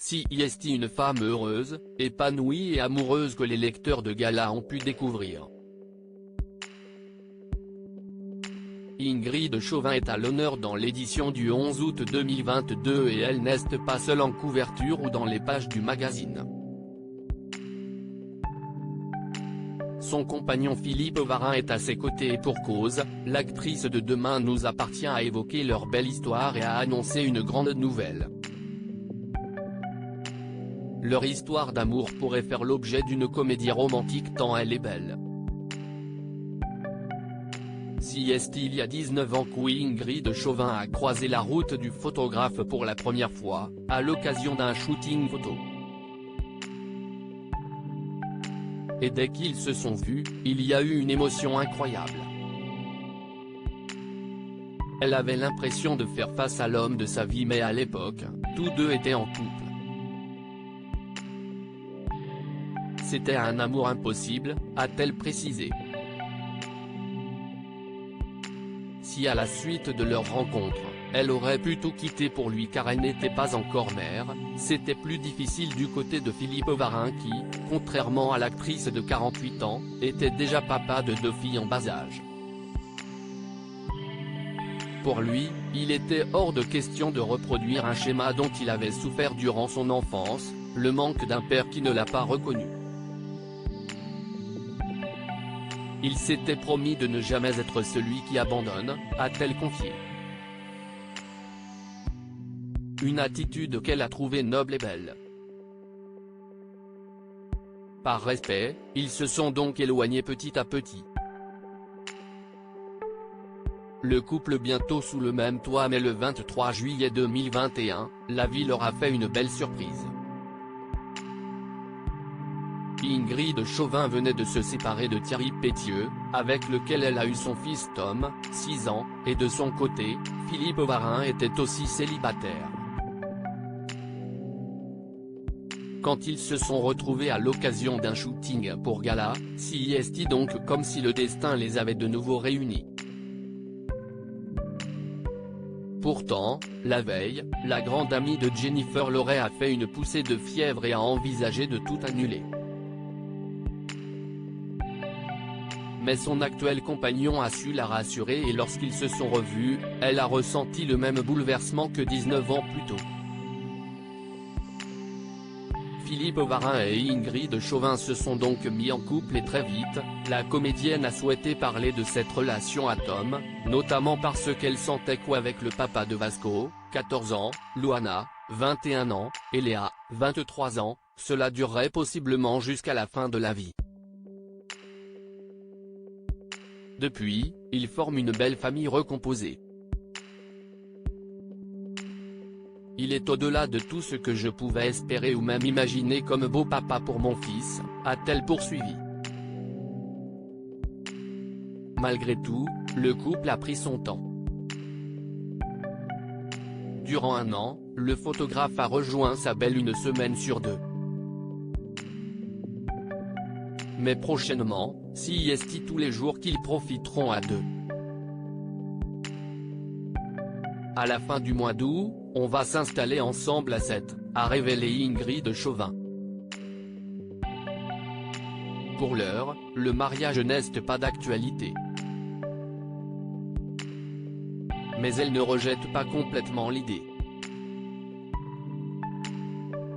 CIST, une femme heureuse, épanouie et amoureuse que les lecteurs de Gala ont pu découvrir. Ingrid Chauvin est à l'honneur dans l'édition du 11 août 2022 et elle n'est pas seule en couverture ou dans les pages du magazine. Son compagnon Philippe Varin est à ses côtés et pour cause, l'actrice de Demain nous appartient a évoqué leur belle histoire et a annoncé une grande nouvelle. Leur histoire d'amour pourrait faire l'objet d'une comédie romantique tant elle est belle. Si est il y a 19 ans qu'Ingrid Chauvin a croisé la route du photographe pour la première fois, à l'occasion d'un shooting photo. Et dès qu'ils se sont vus, il y a eu une émotion incroyable. Elle avait l'impression de faire face à l'homme de sa vie mais à l'époque, tous deux étaient en couple. C'était un amour impossible, a-t-elle précisé. Si à la suite de leur rencontre, elle aurait pu tout quitter pour lui car elle n'était pas encore mère, c'était plus difficile du côté de Philippe Varin qui, contrairement à l'actrice de 48 ans, était déjà papa de 2 filles en bas âge. Pour lui, il était hors de question de reproduire un schéma dont il avait souffert durant son enfance, le manque d'un père qui ne l'a pas reconnu. Il s'était promis de ne jamais être celui qui abandonne, a-t-elle confié. Une attitude qu'elle a trouvée noble et belle. Par respect, ils se sont donc éloignés petit à petit. Le couple bientôt sous le même toit mais le 23 juillet 2021, la vie leur a fait une belle surprise. Ingrid Chauvin venait de se séparer de Thierry Pétieux, avec lequel elle a eu son fils Tom, 6 ans, et de son côté, Philippe Varin était aussi célibataire. Quand ils se sont retrouvés à l'occasion d'un shooting pour Gala, CIST donc comme si le destin les avait de nouveau réunis. Pourtant, la veille, la grande amie de Jennifer Lorey a fait une poussée de fièvre et a envisagé de tout annuler. Mais son actuel compagnon a su la rassurer et lorsqu'ils se sont revus, elle a ressenti le même bouleversement que 19 ans plus tôt. Philippe Varin et Ingrid Chauvin se sont donc mis en couple et très vite, la comédienne a souhaité parler de cette relation à Tom, notamment parce qu'elle sentait qu'avec le papa de Vasco, 14 ans, Luana, 21 ans, et Léa, 23 ans, cela durerait possiblement jusqu'à la fin de la vie. Depuis, ils forment une belle famille recomposée. Il est au-delà de tout ce que je pouvais espérer ou même imaginer comme beau papa pour mon fils, a-t-elle poursuivi. Malgré tout, le couple a pris son temps. Durant 1 an, le photographe a rejoint sa belle 1 semaine sur 2. Mais prochainement, CIST tous les jours qu'ils profiteront à 2. À la fin du mois d'août, on va s'installer ensemble à 7, a révélé Ingrid Chauvin. Pour l'heure, le mariage n'est pas d'actualité. Mais elle ne rejette pas complètement l'idée.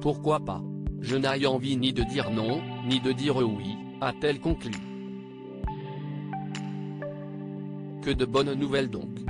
Pourquoi pas? Je n'ai envie ni de dire non, ni de dire oui, a-t-elle conclu. Que de bonnes nouvelles donc.